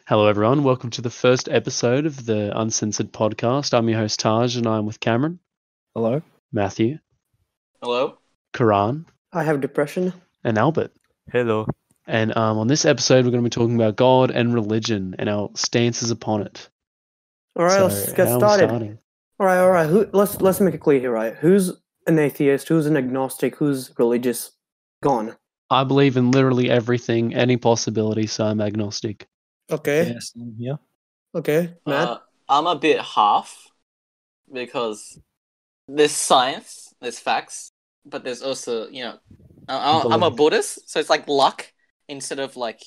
Hello, everyone. Welcome to the first episode of the Uncensored podcast. I'm your host, Taj, and I'm with Cameron, Hello. Matthew, Hello. Karan, I have depression. and Albert. Hello. And on this episode, we're going to be talking about God and religion and our stances upon it. All right, So, let's get how are we started. starting? All right. Let's make it clear here, right? Who's an atheist? Who's an agnostic? Who's religious? Gone. I believe in literally everything, any possibility, so I'm agnostic. Okay. Yes, I'm here. Okay, Matt. I'm a bit half because there's science, there's facts, but there's also, I'm a Buddhist, so it's like luck instead of like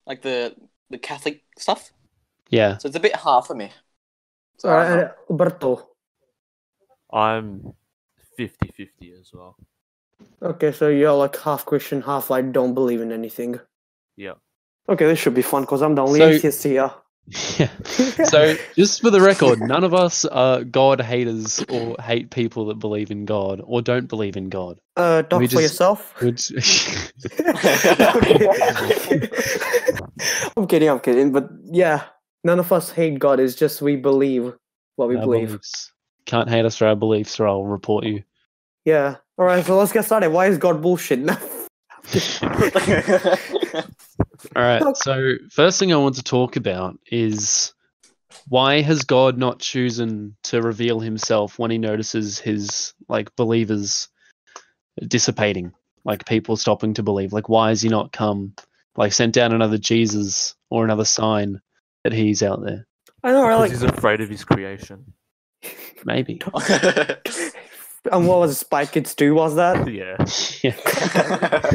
the Catholic stuff. Yeah. So it's a bit hard for me. So All I don't right, know. Alberto. I'm 50-50 as well. Okay, so you're like half Christian, half like don't believe in anything. Yeah. Okay, this should be fun because I'm the only So- atheist here. Yeah. So, just for the record, none of us are God haters or hate people that believe in God or don't believe in God. Talk We for just- yourself. Which, I'm kidding. But yeah, none of us hate God. It's just we believe what we our believe. beliefs. Can't hate us for our beliefs, or I'll report you. Yeah. All right, so let's get started. Why is God bullshit? All right. So, first thing I want to talk about is why has God not chosen to reveal himself when he notices his believers dissipating, like people stopping to believe? Like, why has he not sent down another Jesus or another sign that he's out there? I know, right? Because he's afraid of his creation. Maybe. And what was Spy Kids 2, was that? Yeah. Yeah.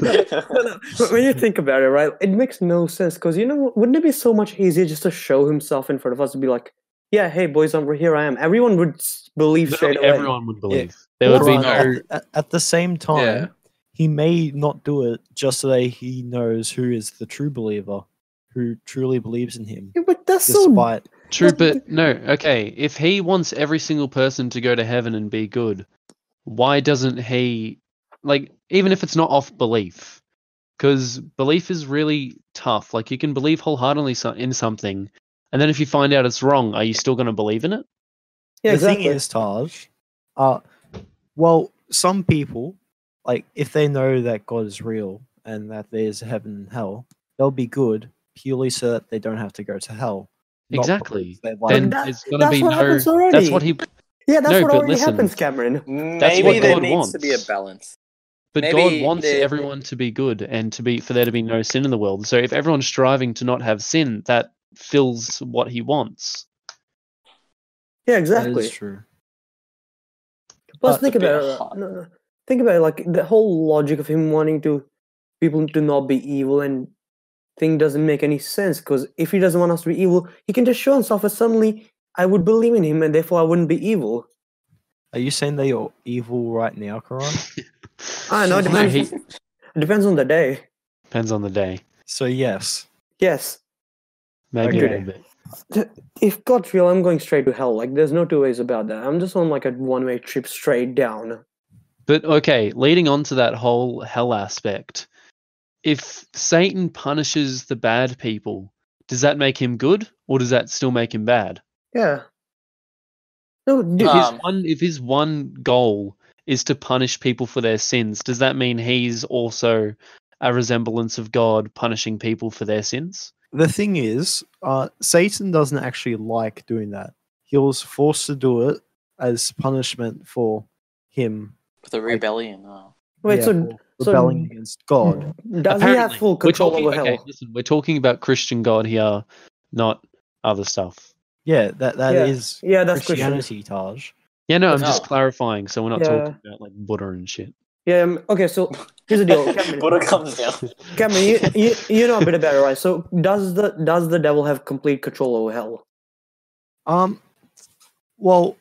No, but when you think about it, right, it makes no sense because, wouldn't it be so much easier just to show himself in front of us and be like, yeah, hey, boys, here I am. Everyone would believe straight away. Everyone would believe. There would be no. At the same time, Yeah. he may not do it just so that he knows who is the true believer, who truly believes in him, Yeah, but that's so... despite. True, but no. Okay, if he wants every single person to go to heaven and be good, why doesn't he, even if it's not off belief? Because belief is really tough. Like, you can believe wholeheartedly in something, and then if you find out it's wrong, are you still going to believe in it? Yeah, The exactly. thing is, Taj, some people, if they know that God is real and that there's heaven and hell, they'll be good purely so that they don't have to go to hell. Not Exactly. because they Then that- there's going to that's be what no. happens already. That's what he. Yeah, that's No, what but already listen. happens, Cameron. Maybe what there God needs to be a wants. balance. But Maybe God wants they- everyone to be good and for there to be no sin in the world. So if everyone's striving to not have sin, that fills what he wants. Yeah, That exactly. is true. Plus, That's think a bit about it. hard. No. Think about it, like the whole logic of him wanting people to not be evil and thing doesn't make any sense. Because if he doesn't want us to be evil, he can just show himself as suddenly I would believe in him and therefore I wouldn't be evil. Are you saying that you're evil right now, Karan? I know. It No, depends. It depends on the day. Depends on the day. So yes. Yes. Maybe a Okay. little bit. If God's real, I'm going straight to hell. Like, there's no two ways about that. I'm just on like a one-way trip straight down. But okay, leading on to that whole hell aspect, if Satan punishes the bad people, does that make him good or does that still make him bad? Yeah. No, dude, If his one goal is to punish people for their sins, does that mean he's also a resemblance of God punishing people for their sins? The thing is, Satan doesn't actually like doing that. He was forced to do it as punishment for him With a rebellion. Oh. wait. yeah, So for rebelling against God. does he have full We're control talking, over hell? okay, listen, we're talking about Christian God here, not other stuff. Yeah, that is Yeah, that's Christian. Christianity, Taj. Yeah, no, I'm just No. clarifying, so we're not Yeah. talking about like Buddha and shit. Yeah. Okay. So here's the deal, Cameron. Buddha comes down. Cameron, you know a bit about it, right? So does the devil have complete control over hell? Well,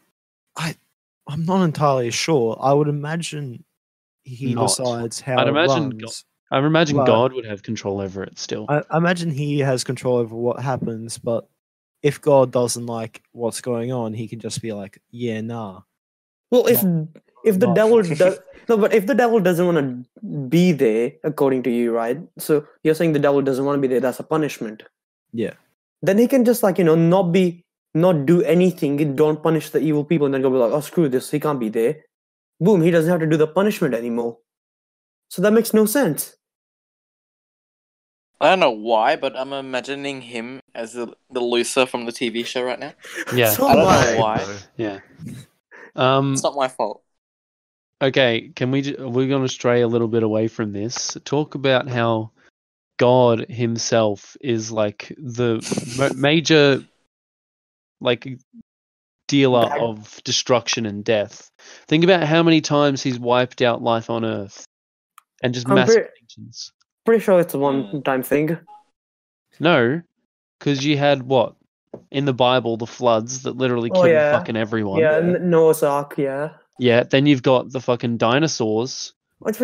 I'm not entirely sure. I would imagine he Not. decides how I'd it imagine runs. I imagine Right. God would have control over it still. I imagine he has control over what happens, but if God doesn't like what's going on, he can just be like, "Yeah, nah." Well, if the not- devil does no, but if the devil doesn't want to be there, according to you, right? So you're saying the devil doesn't want to be there. That's a punishment. Yeah. then he can just like not do anything, don't punish the evil people, and then go be like, oh screw this, he can't be there. Boom, he doesn't have to do the punishment anymore. So that makes no sense. I don't know why, but I'm imagining him as the Lucifer from the TV show right now. Yeah. So I don't why? know why. Yeah. It's not my fault. Okay, we're going to stray a little bit away from this. Talk about how God himself is like the major like dealer Bad- of destruction and death. Think about how many times he's wiped out life on Earth and just I'm massive pretty- extinctions. Pretty sure it's a one-time thing. No, because you had what in the Bible, the floods that literally Oh, killed yeah. fucking everyone. Yeah, Noah's Ark, yeah. Yeah, then you've got the fucking dinosaurs. But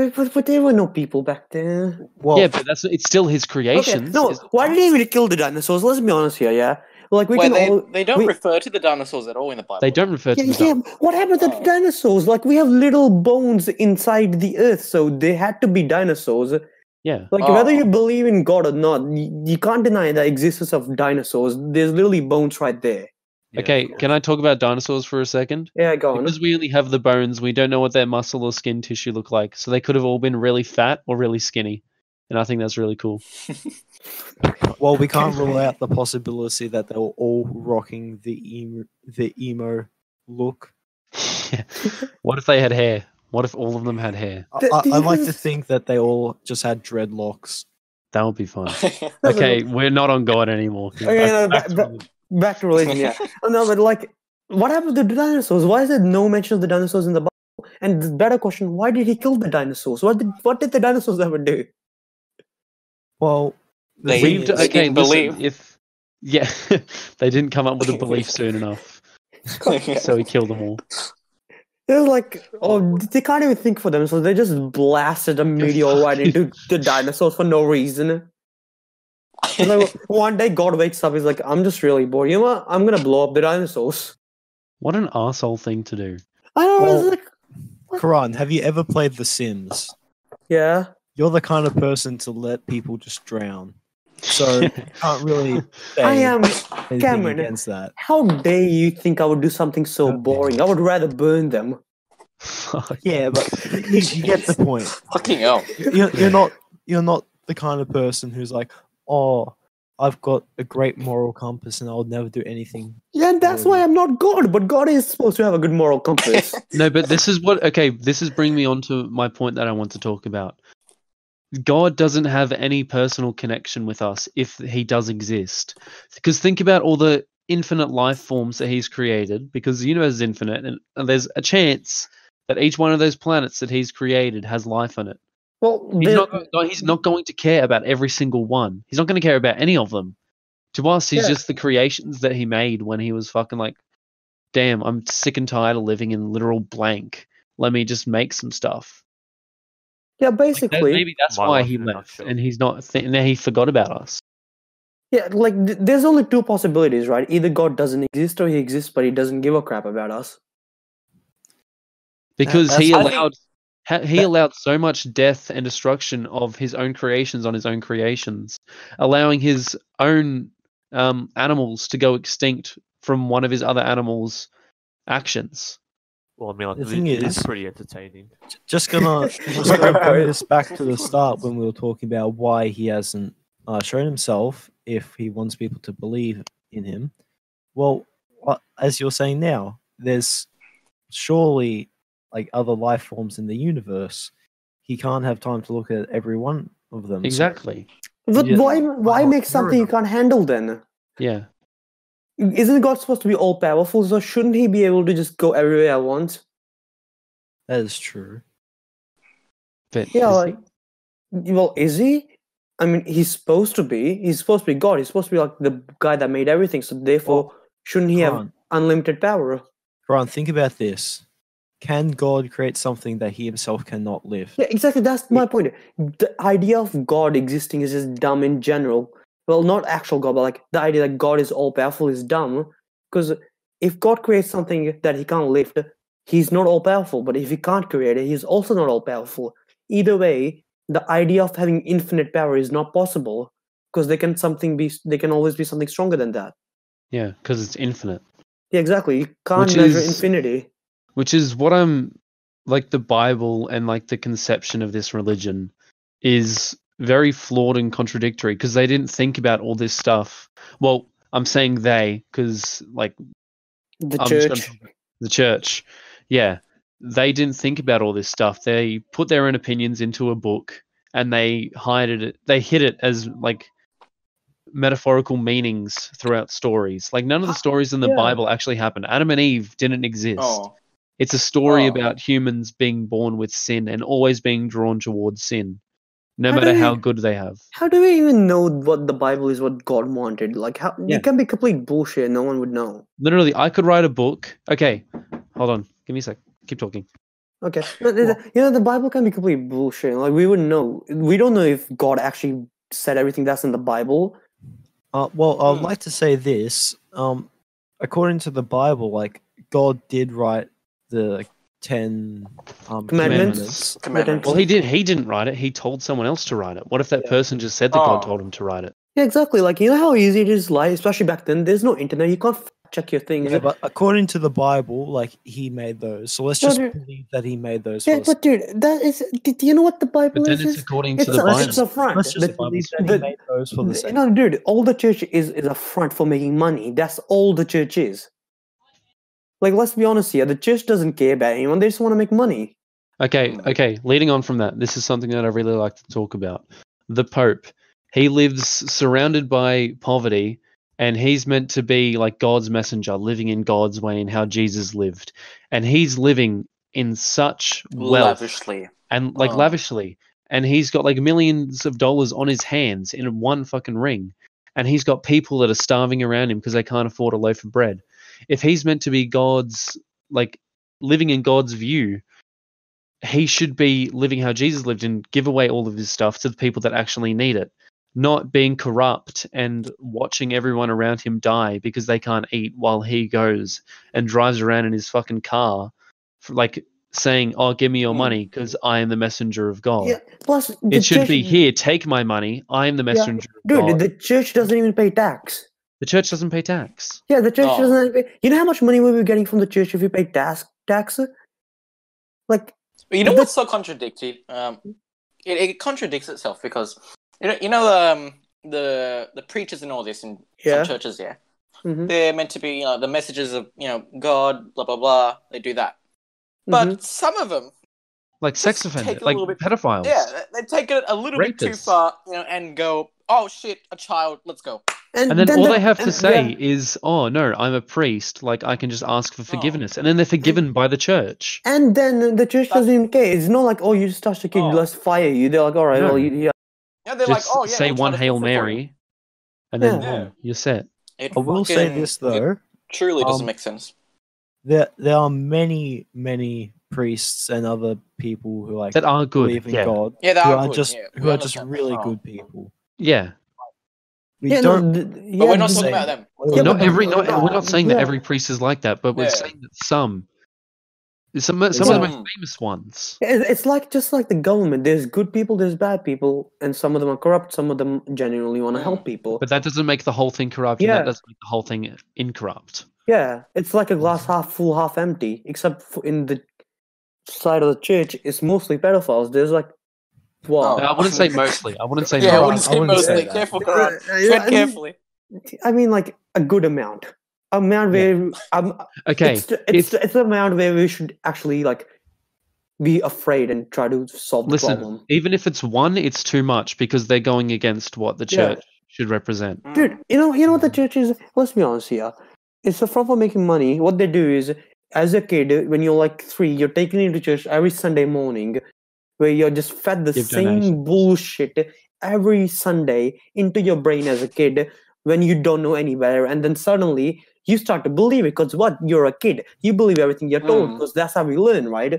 there were no people back then. Well, Yeah, but it's still his Okay, creations. no, why did he even kill the dinosaurs? Let's be honest here, yeah? Like, we Wait, can they don't refer to the dinosaurs at all in the Bible. They don't refer to Yeah, the yeah, what happened to the Oh. dinosaurs? Like, we have little bones inside the earth, so they had to be dinosaurs. Yeah. Like, Oh. whether you believe in God or not, you can't deny the existence of dinosaurs. There's literally bones right there. Yeah, Okay, of course. can I talk about dinosaurs for a second? Yeah, go on. Because we only have the bones, we don't know what their muscle or skin tissue look like. So they could have all been really fat or really skinny. And I think that's really cool. well, we can't rule out the possibility that they were all rocking the emo look. What if they had hair? What if all of them had hair? I like to think that they all just had dreadlocks. That would be fun. No, but- Okay, we're not on God anymore. Okay, no, back to religion, yeah. Oh, no, but like, what happened to the dinosaurs? Why is there no mention of the dinosaurs in the Bible? And the better question, why did he kill the dinosaurs? What did the dinosaurs ever do? Well, the They- thing they is- didn't believe. Yeah, they didn't come up with a belief soon enough, so he killed them all. It was like, oh, they can't even think for themselves. They just blasted a meteor right into the dinosaurs for no reason. And like, one day God wakes up, he's like, I'm just really bored. You know what? I'm gonna blow up the dinosaurs. What an arsehole thing to do. I don't know. Well- It's like, Karan, have you ever played The Sims? yeah. You're the kind of person to let people just drown. So you can't really say I am. anything Cameron. against that. How dare you think I would do something so Okay. boring? I would rather burn them. Fuck. Yeah, but you get the point. Fucking hell. You're not the kind of person who's like, oh, I've got a great moral compass and I'll never do anything. Yeah, and that's why I'm not God. But God is supposed to have a good moral compass. No, but this is what. Okay, this is bringing me on to my point that I want to talk about. God doesn't have any personal connection with us if he does exist. Because think about all the infinite life forms that he's created, because the universe is infinite, and there's a chance that each one of those planets that he's created has life on it. Well, He's not going to care about every single one. He's not going to care about any of them. To us, he's Yeah. just the creations that he made when he was fucking like, damn, I'm sick and tired of living in literal blank. Let me just make some stuff. yeah, Like, basically, maybe that's My why life he in a left, nutshell. and he's not. Now he forgot about us. yeah, like there's only two possibilities, right? Either God doesn't exist, or he exists, but he doesn't give a crap about us. Because that's- he I think- allowed allowed so much death and destruction of his own creations on his own creations, allowing his own animals to go extinct from one of his other animals' actions. Well, I mean, like, The it thing is is- pretty entertaining. Just gonna bring this back to the start when we were talking about why he hasn't shown himself if he wants people to believe in him. Well, as you're saying now, there's surely like other life forms in the universe. He can't have time to look at every one of them. so- Exactly. But Yeah. why make something you can't handle then? Yeah. Isn't God supposed to be all powerful? So shouldn't he be able to just go everywhere at once? That is true. But Yeah, is like, well, is he? I mean, he's supposed to be. He's supposed to be God. He's supposed to be like the guy that made everything. So therefore, shouldn't he have Karan, unlimited power? Karan, think about this. Can God create something that he himself cannot live? Yeah, exactly. That's my point. The idea of God existing is just dumb in general. Well, not actual God, but like the idea that God is all powerful is dumb. Because if God creates something that he can't lift, he's not all powerful. But if he can't create it, he's also not all powerful. Either way, the idea of having infinite power is not possible. because they can always be something stronger than that. Yeah, because it's infinite. Yeah, exactly. You can't Which measure is- infinity. Which is what I'm like the Bible and like the conception of this religion is very flawed and contradictory because they didn't think about all this stuff. Well, I'm saying they because like The I'm just church. gonna talk about the church. Yeah, they didn't think about all this stuff. They put their own opinions into a book and they hid it. They hid it as like metaphorical meanings throughout stories. Like none of the stories in the Yeah. Bible actually happened. Adam and Eve didn't exist. Oh, It's a story Oh. about humans being born with sin and always being drawn towards sin, no How do matter we- how good they have. How do we even know what the Bible is, what God wanted? Like, how Yeah. it can be complete bullshit. No one would know. Literally, I could write a book. Okay, hold on. Give me a sec. Keep talking. Okay, the Bible can be complete bullshit. Like, we wouldn't know. We don't know if God actually said everything that's in the Bible. Well, I'd like to say this. According to the Bible, like God did write the 10 Commandments. Commandments. Well, he didn't write it. He told someone else to write it. What if that Yeah. person just said that God Oh. told him to write it? Yeah, exactly. Like, you know how easy it is to lie, especially back then. There's no internet. You can't check your things. Yeah, but according to the Bible, like he made those. So let's No, just dude. believe that he made those. Yeah, for us. but dude, that is. Do you know what the Bible But then is? it's according to the It's Bible. a front. Let's just The- believe that the- he made those for the sake. No, dude, all the church is a front for making money. That's all the church is. Like, let's be honest here. The church doesn't care about anyone. They just want to make money. Okay. Leading on from that, this is something that I really like to talk about. The Pope. He lives surrounded by poverty, and he's meant to be like God's messenger, living in God's way and how Jesus lived. And he's living in such wealth lavishly. and like Oh. lavishly. And he's got like millions of dollars on his hands in one fucking ring. And he's got people that are starving around him because they can't afford a loaf of bread. If he's meant to be God's, like, living in God's view, he should be living how Jesus lived and give away all of his stuff to the people that actually need it, not being corrupt and watching everyone around him die because they can't eat while he goes and drives around in his fucking car, like saying, "Oh, give me your money because I am the messenger of God." Yeah. Plus, the It should church, be, "Here, take my money. I am the messenger of dude. God." The church doesn't even pay tax. The church doesn't pay tax. Yeah, the church Oh. doesn't. You know how much money we'll be getting from the church if we pay tax? Like, But you know The- what's so contradictory? It contradicts itself because the preachers and all this in Yeah. some churches, yeah, mhm, they're meant to be the messages of God, blah blah blah. They do that, but mhm. some of them, Like sex Just offenders, take a like little bit- pedophiles. yeah, they take it a little bit too Rapists. far, and go, oh shit, a child, let's go. And then all they have to and- say yeah. is, "Oh no, I'm a priest. Like I can just ask for forgiveness," and then they're forgiven by the church. And then the church That's- doesn't even care. It's not like, oh, you just touched a kid, Oh. let's fire you. They're like, all right, No. well, yeah. Yeah, they're Just like, oh yeah, say we'll try one to Hail fix it for you. Mary, and then Yeah. boom, you're set. It I will say fucking- this though. it truly doesn't um, make sense. There are many priests and other people who like That are good. believe in Yeah, God. Yeah, they who are are good, just yeah, who we are just understand that. really Oh. good people. yeah. We Yeah, don't. But we're not the talking same- about them. Yeah, Not but- every. Not, we're not saying that yeah. every priest is like that, but we're Yeah. saying that some of the most Some. famous ones. It's like just like the government. There's good people, there's bad people, and some of them are corrupt. Some of them genuinely want to Mm. help people. But that doesn't make the whole thing corrupt, and Yeah. that doesn't make the whole thing incorrupt. Yeah, it's like a glass half full, half empty. Except in the side of the church, it's mostly pedophiles. There's like, what? Oh. I wouldn't say mostly. I wouldn't say Yeah, I most. wouldn't say wouldn't say mostly. that. Careful, Karan. Yeah, Tread I mean- carefully. I mean, like a good amount. Amount where Okay, it's an amount where we should actually like be afraid and try to solve the listen. problem. Even if it's one, it's too much because they're going against what the Yeah. church should represent. Mm. Dude, you know what the church is? Let's be honest here. It's a front for making money. What they do is, as a kid, when you're like 3, you're taken into church every Sunday morning, where you're just fed the Give same donations. bullshit every Sunday into your brain as a kid when you don't know any better, and then suddenly you start to believe it because what? You're a kid. You believe everything you're told Mm. because that's how we learn, right?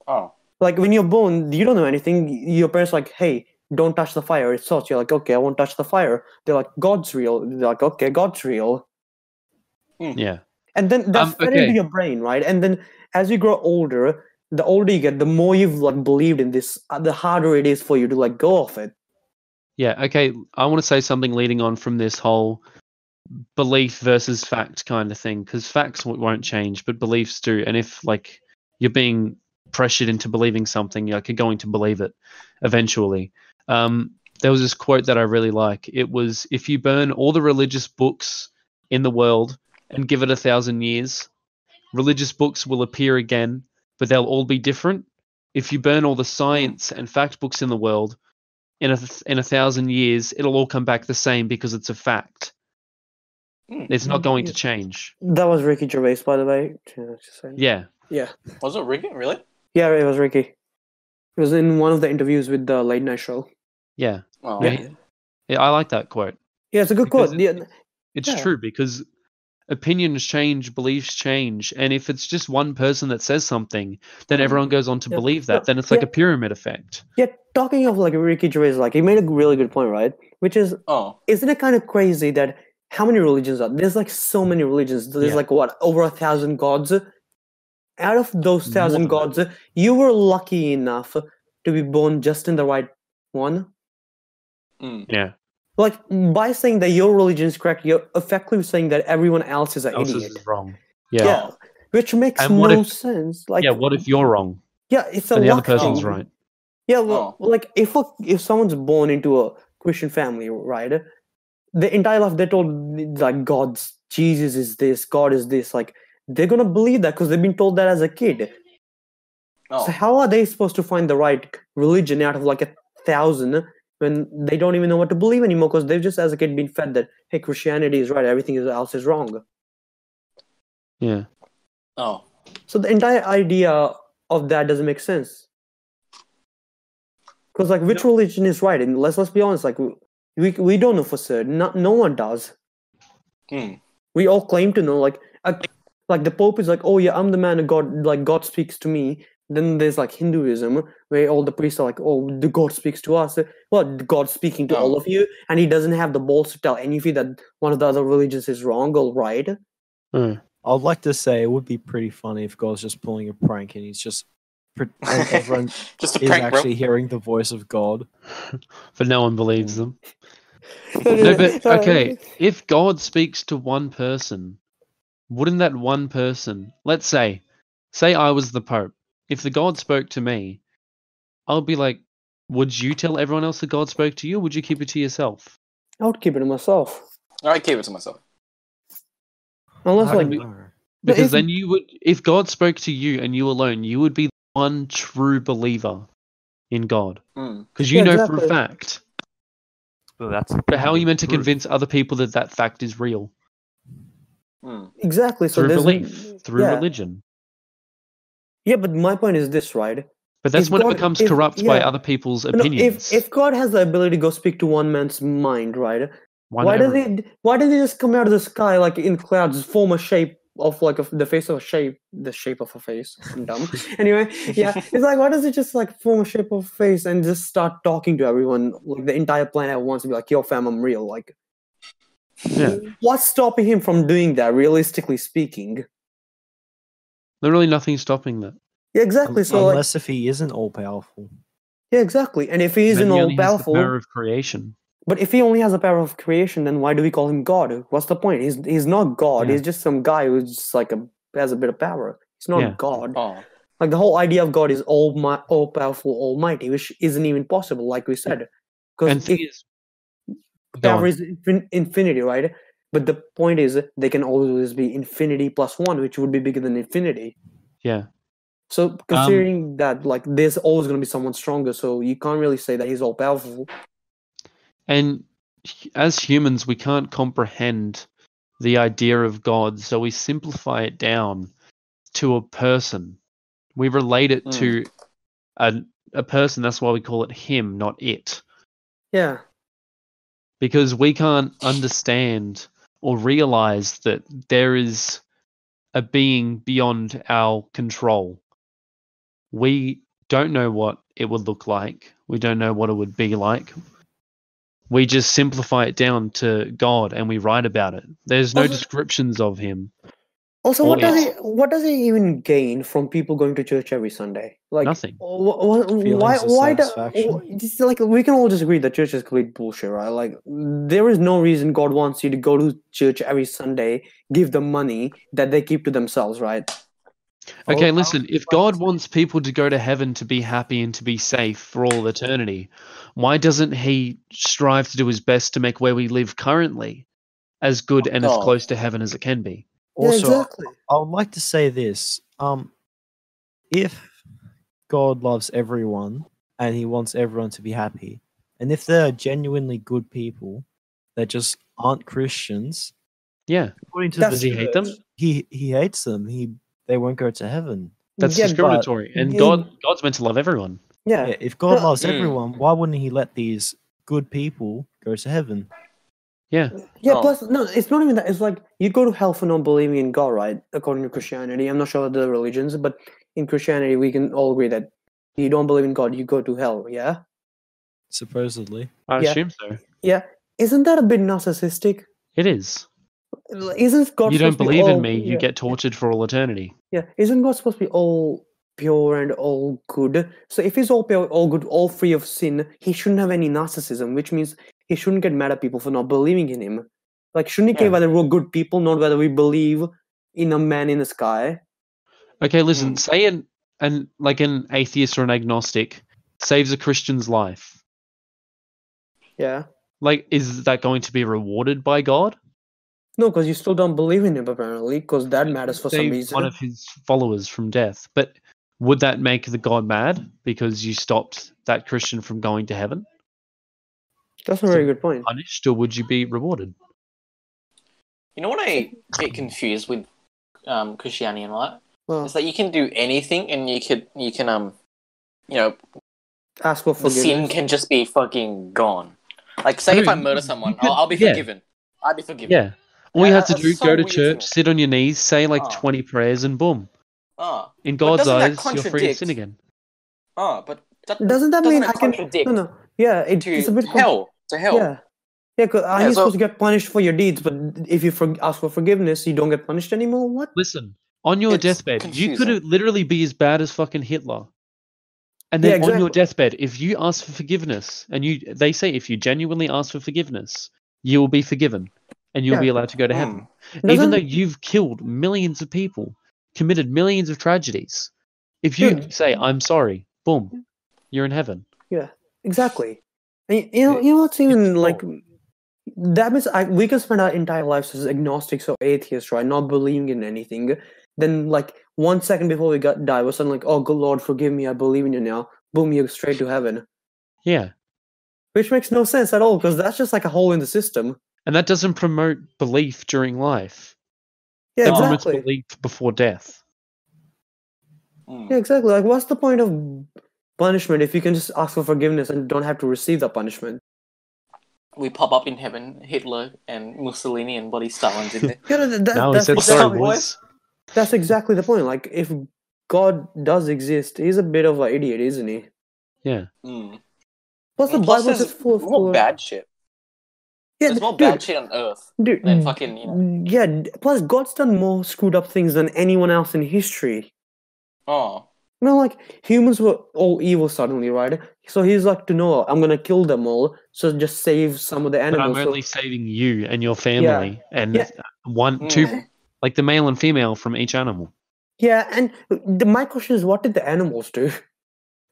Oh. Like when you're born, you don't know anything. Your parents are like, hey, don't touch the fire. It's hot. You're like, okay, I won't touch the fire. They're like, God's real. They're like, okay, God's real. Yeah. And then that's fed into okay. your brain, right? And then as you grow older, the older you get, the more you've like believed in this, the harder it is for you to like go off it. Yeah, okay. I want to say something leading on from this whole belief versus fact kind of thing, because facts won't change, but beliefs do. And if like you're being pressured into believing something, like you're going to believe it eventually. There was this quote that I really like. It was, if you burn all the religious books in the world and give it 1,000 years, religious books will appear again, but they'll all be different. If you burn all the science and fact books in the world, in 1,000 years, it'll all come back the same because it's a fact. It's not going to change. That was Ricky Gervais, by the way. Yeah. Yeah. Was it Ricky? Really? Yeah, it was Ricky. It was in one of the interviews with the Late Night Show. Yeah. Oh. Yeah, I like that quote. Yeah, it's a good Because quote. It's true, because opinions change, beliefs change, and if it's just one person that says something, then everyone goes on to believe that. Then it's like a pyramid effect. Yeah, talking of like Ricky Gervais, like he made a really good point, right? Which is, isn't it kind of crazy that how many religions are there? There's like so many religions. There's like what, over 1,000 gods. Out of those 1,000 gods, you were lucky enough to be born just in the right one. Yeah. Like, by saying that your religion is correct, you're effectively saying that everyone else is an idiot. Is wrong. Yeah. Which makes no sense. Like, what if you're wrong? Yeah, it's a and the other luck person's thing. right. Yeah, well, like if someone's born into a Christian family, right? The entire life they're told like God's Jesus is this, God is this. Like they're gonna believe that because they've been told that as a kid. So how are they supposed to find the right religion out of like 1,000 when they don't even know what to believe anymore? Because they've just as a kid been fed that hey, Christianity is right, everything else is wrong. Yeah. So the entire idea of that doesn't make sense. Because like which religion is right? And let's be honest, like we don't know for certain. No one does. We all claim to know. Like the Pope is like, oh yeah, I'm the man of God. Like God speaks to me. Then there's like Hinduism, where all the priests are like, oh, the God speaks to us. Well, God's speaking to all of you, and he doesn't have the balls to tell any of you that one of the other religions is wrong or right. I'd like to say it would be pretty funny if God's just pulling a prank and he's just and everyone just a is prank, actually hearing the voice of God. But no one believes them. No, but okay, if God speaks to one person, wouldn't that one person, let's say I was the Pope, if the God spoke to me, I would be like, would you tell everyone else that God spoke to you, or would you keep it to yourself? I would keep it to myself. I keep it to myself. Unless because then you would, if God spoke to you and you alone, you would be the one true believer in God. Because you know for a fact. Well, that's but how are you meant to convince other people that that fact is real? Exactly. So through belief, through religion. Yeah, but my point is this, right? But that's when it becomes corrupt by other people's opinions. If God has the ability to go speak to one man's mind, right? Why does he just come out of the sky like in clouds, form a shape of like the shape of a face? I'm dumb. Anyway, yeah, it's like why does it just like form a shape of a face and just start talking to everyone? Like the entire planet wants to be like, yo, fam, I'm real. Like, what's stopping him from doing that? Realistically speaking, literally nothing stopping that. Yeah, exactly. So unless if he isn't all powerful. Yeah, exactly. And if he isn't all powerful, the power of creation. But if he only has the power of creation, then why do we call him God? What's the point? He's not God. He's just some guy who's just like has a bit of power. He's not God. Like the whole idea of God is all powerful, almighty, which isn't even possible, like we said. Because power is infinity, right? But the point is, they can always be infinity plus one, which would be bigger than infinity. Yeah. So considering that, like, there's always going to be someone stronger, so you can't really say that he's all powerful. And as humans, we can't comprehend the idea of God, so we simplify it down to a person. We relate it to a person. That's why we call it him, not it. Yeah. Because we can't understand or realize that there is a being beyond our control. We don't know what it would look like. We don't know what it would be like. We just simplify it down to God and we write about it. There's no descriptions of him. Also, Or what does he even gain from people going to church every Sunday? Like nothing. why of why do, satisfaction. it's like we can all just agree that church is complete bullshit, right? Like there is no reason God wants you to go to church every Sunday, give them money that they keep to themselves, right? Okay, I'll- listen, if God wants people to go to heaven to be happy and to be safe for all eternity, why doesn't he strive to do his best to make where we live currently as good and as Oh. close to heaven as it can be? Yeah, Also, exactly. I would like to say this. If God loves everyone and he wants everyone to be happy, and if they're genuinely good people that just aren't Christians, Yeah. according to That's Does he hate them? he hates them. They won't go to heaven. That's Yeah, discriminatory. And yeah. God's meant to love everyone. Yeah. Yeah, if God No, loves everyone, why wouldn't he let these good people go to heaven? Yeah. Yeah, Oh. plus, no, it's not even that. It's like you go to hell for not believing in God, right? According to Christianity. I'm not sure other religions, but in Christianity, we can all agree that you don't believe in God, you go to hell, yeah? Supposedly. I Yeah. assume so. Yeah. Isn't that a bit narcissistic? It is. Isn't God You don't supposed to be believe in all, me, you yeah, get tortured for all eternity. yeah. Isn't God supposed to be all pure and all good? So if he's all pure, all good, all free of sin, he shouldn't have any narcissism, which means he shouldn't get mad at people for not believing in him. Like, shouldn't he care Yeah. whether we're good people, not whether we believe in a man in the sky? Okay, listen, say an atheist or an agnostic saves a Christian's life. Yeah. Like, is that going to be rewarded by God? No, because you still don't believe in him, apparently, because that matters for some Save reason. one of his followers from death. But would that make the God mad because you stopped that Christian from going to heaven? That's a very good point. Punished, or would you be rewarded? You know what I get confused with Christianity and all that? Well, It's that you can do anything and you can you know, ask for the sin forgiveness. can just be fucking gone. Like say if I murder someone, I'll be forgiven. I'll be forgiven. Yeah. All you have to That's do, so go to weird to church, me. sit on your knees, say like Oh. 20 prayers, and boom. Oh. In But God's doesn't that eyes, you're free to sin contradict- again. Oh, but Doesn't that mean I can? contradict No. Yeah, it's to a bit hell? To hell. Yeah. Yeah, because are Yeah, you so- supposed to get punished for your deeds, but if you ask for forgiveness, you don't get punished anymore? What? Listen, on your It's deathbed, you confusing. could literally be as bad as fucking Hitler. And Yeah, then on your exactly. deathbed, if you ask for forgiveness, and they say if you genuinely ask for forgiveness, you will be forgiven, and you'll Yeah. be allowed to go to heaven. Even Doesn't- though you've killed millions of people, committed millions of tragedies, if you Dude. say I'm sorry, boom, you're in heaven. Yeah, exactly. And you know what's even like that means we can spend our entire lives as agnostics or atheists, right? Not believing in anything. Then, like 1 second before we die, we're suddenly like, "Oh, good Lord, forgive me. I believe in you now." Boom, you're straight to heaven. Yeah. Which makes no sense at all because that's just like a hole in the system. And that doesn't promote belief during life. Yeah, That promotes exactly. belief before death. Yeah, exactly. Like, what's the point of punishment if you can just ask for forgiveness and don't have to receive that punishment? We pop up in heaven, Hitler and Mussolini and bloody Stalin's in there. Yeah, Now he that's said What's sorry, up, exactly, boys? that's exactly the point. Like, if God does exist, he's a bit of an idiot, isn't he? Yeah. Plus, the And plus Bible's there's just full of more bad shit. Yeah, There's more dude, bad shit on Earth dude, than fucking, you know. Yeah, plus God's done more screwed up things than anyone else in history. Oh. You know, like humans were all evil suddenly, right? So he's like, to Noah, I'm gonna kill them all, so just save some of the But animals. I'm only saving you and your family and Yeah. two, like the male and female from each animal. Yeah, and my question is, what did the animals do?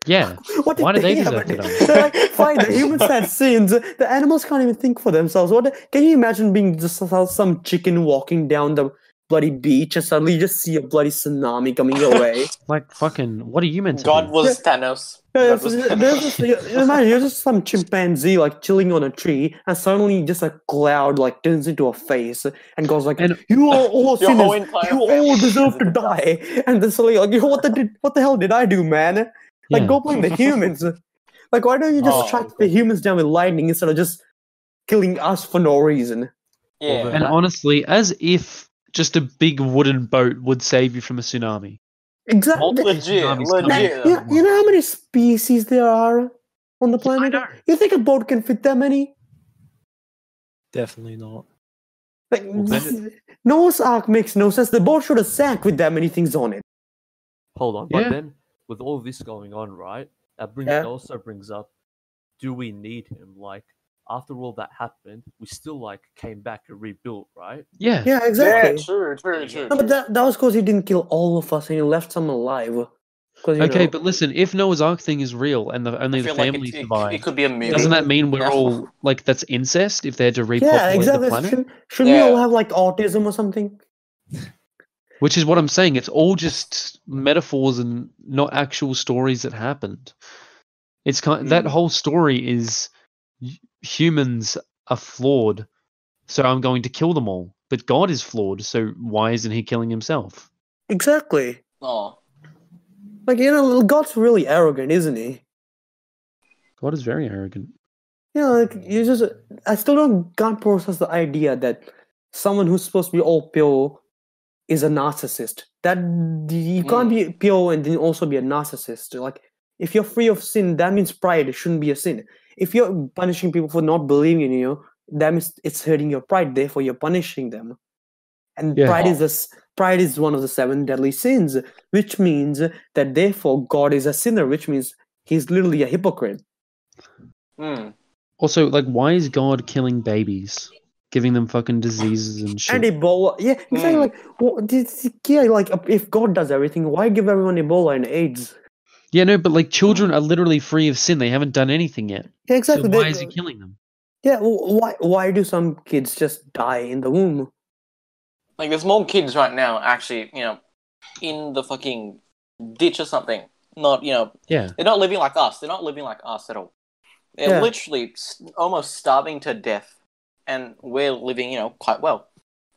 Yeah. What did Why did they have deserve to to do? die? They're like, fine, the humans had sins. The animals can't even think for themselves. Can you imagine being just some chicken walking down the bloody beach and suddenly you just see a bloody tsunami coming your way? Like fucking, what are you meant to God do? was Thanos. Yeah, God was imagine you're just some chimpanzee like chilling on a tree, and suddenly just a cloud like turns into a face and goes like, And- "You are all Your whole sinners. entire You family all deserve turns to into dust." die." And then suddenly like, what the hell did I do, man? Like, Yeah. go blame the humans. Like, why don't you just Oh, strike the humans down with lightning instead of just killing us for no reason? Yeah. And honestly, as if just a big wooden boat would save you from a tsunami. Exactly. Multiple Legit, tsunamis legit. coming. You know how many species there are on the planet? know. You think a boat can fit that many? Definitely not. Like, Well, then Noah's Ark makes no sense. The boat should have sank with that many things on it. hold on, Yeah. but then with all this going on, right? That also brings up: do we need him? Like, after all that happened, we still like came back and rebuilt, right? Yeah. Yeah, exactly. True. No, but that was because he didn't kill all of us and he left some alive. Because Okay, but listen, if Noah's Ark thing is real and only I the feel like family it survived, could be a movie. doesn't that mean we're Yeah. all like that's incest if they had to repopulate yeah, the exactly. planet? Shouldn't we all Yeah. have like autism or something? Which is what I'm saying. It's all just metaphors and not actual stories that happened. It's that whole story is humans are flawed, so I'm going to kill them all. But God is flawed, so why isn't he killing himself? Exactly. Oh. Like, God's really arrogant, isn't he? God is very arrogant. Yeah, like I still can't process the idea that someone who's supposed to be all pure is a narcissist. That you can't be pure and then also be a narcissist. Like, if you're free of sin, that means pride shouldn't be a sin. If you're punishing people for not believing in you, that means it's hurting your pride. Therefore, you're punishing them. And Yeah. pride is one of the 7 deadly sins, which means that therefore God is a sinner, which means he's literally a hypocrite. Also, like, why is God killing babies, giving them fucking diseases and shit? And Ebola, yeah, exactly. Like, like if God does everything, why give everyone Ebola and AIDS? Yeah, no, but like children are literally free of sin; they haven't done anything yet. Yeah, exactly. So why is he killing them? Yeah, why do some kids just die in the womb? Like, there's more kids right now, actually, in the fucking ditch or something. Not, Yeah. they're not living like us. They're not living like us at all. They're literally almost starving to death, and we're living, quite well.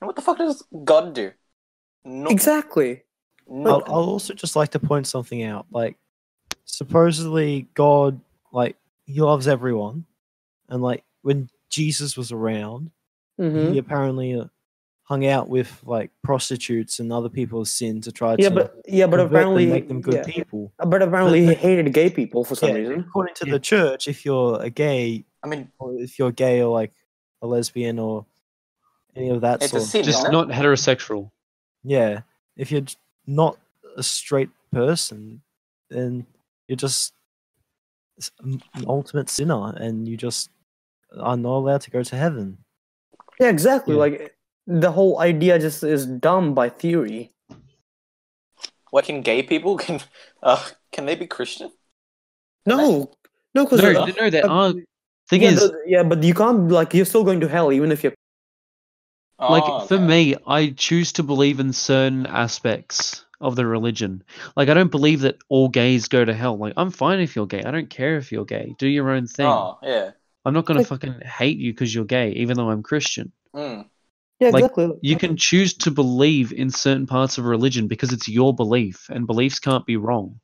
And what the fuck does God do? Nothing. Exactly. Nothing. I'll also just like to point something out. Like, supposedly God, like, he loves everyone, and like when Jesus was around, he apparently hung out with like prostitutes and other people's sin to try to but convert apparently them, make them good people. But apparently he hated gay people for some reason. According to the church, if you're a gay, or if you're gay or like a lesbian or any of that It's sort a sin, of Just isn't not heterosexual. yeah, if you're not a straight person, then you're just an ultimate sinner, and you just are not allowed to go to heaven. Yeah, exactly. Yeah. Like, the whole idea just is dumb by theory. What, can gay people can they be Christian? No, because No, there are. Thing is, but you can't, like, you're still going to hell even if you're. like, for me, I choose to believe in certain aspects of the religion. Like, I don't believe that all gays go to hell. Like, I'm fine if you're gay. I don't care if you're gay. Do your own thing. Oh, yeah. I'm not gonna fucking hate you because you're gay, even though I'm Christian. Mm. Yeah, Like, exactly. you can choose to believe in certain parts of religion because it's your belief, and beliefs can't be wrong.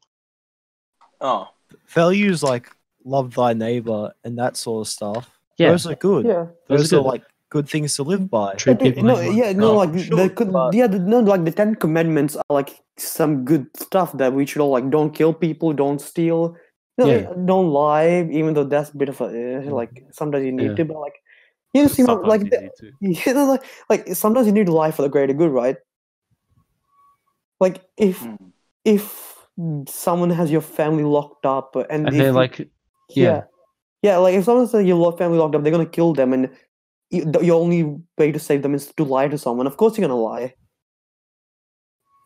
Oh. Values like love thy neighbor and that sort of stuff. Yeah. Those are good. Yeah. Those are are good. like good things to live by. Treat people No, like you yeah, want. no, like sure, like the 10 Commandments are like some good stuff that we should all like. Don't kill people, don't steal, Yeah. don't lie. Even though that's a bit of a like sometimes you need Yeah. to, but like you see, Sometimes like you need to. you know, like sometimes you need to lie for the greater good, right? Like if someone has your family locked up and And they're like, yeah, like if someone says your family locked up, they're gonna kill them, and your only way to save them is to lie to someone. Of course, you're gonna lie.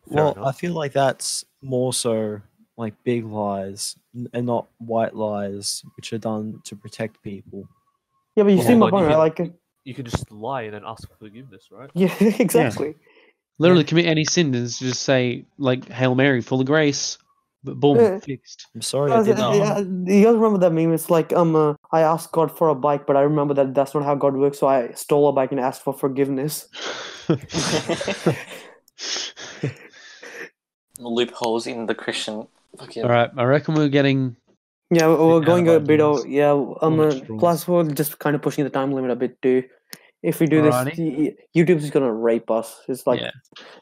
Well, enough. I feel like that's more so like big lies and not white lies, which are done to protect people. Yeah, but you Well, see my hold on, point, right? Like, You can just lie and then ask for forgiveness, right? yeah, exactly. literally commit any sin and just say, like, Hail Mary, full of grace. But boom, Yeah. fixed. I'm sorry, I didn't know. Yeah, you guys remember that meme? It's like, I asked God for a bike, but I remember that that's not how God works, so I stole a bike and asked for forgiveness. Loopholes in the Christian fucking. All right, I reckon we're getting. Yeah, we're Out going of a bit ideas. plus we're just kind of pushing the time limit a bit too. If we do Alrighty. this, YouTube's just gonna rape us. It's like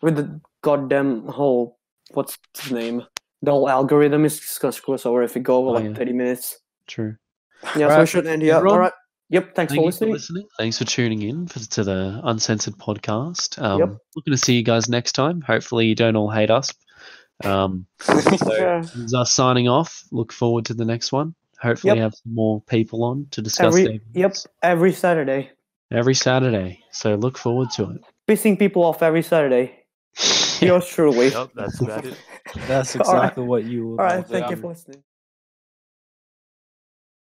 with the goddamn whole what's his name? The whole algorithm is just gonna screw us over if we go over 30 minutes. True. Yeah, so we Alright, should end here. everyone, All right. Yep. Thanks Thank for you for listening. listening. Thanks for tuning in to the Uncensored podcast. Yep. Looking to see you guys next time. Hopefully, you don't all hate us. So Yeah. this is us signing off. Look forward to the next one. Hopefully, Yep. have some more people on to discuss their views Every Saturday. every Saturday. So look forward to it. Pissing people off every Saturday. Yours truly. Yep, that's about it. That's All right. exactly what you would All right. like. Thank you for listening.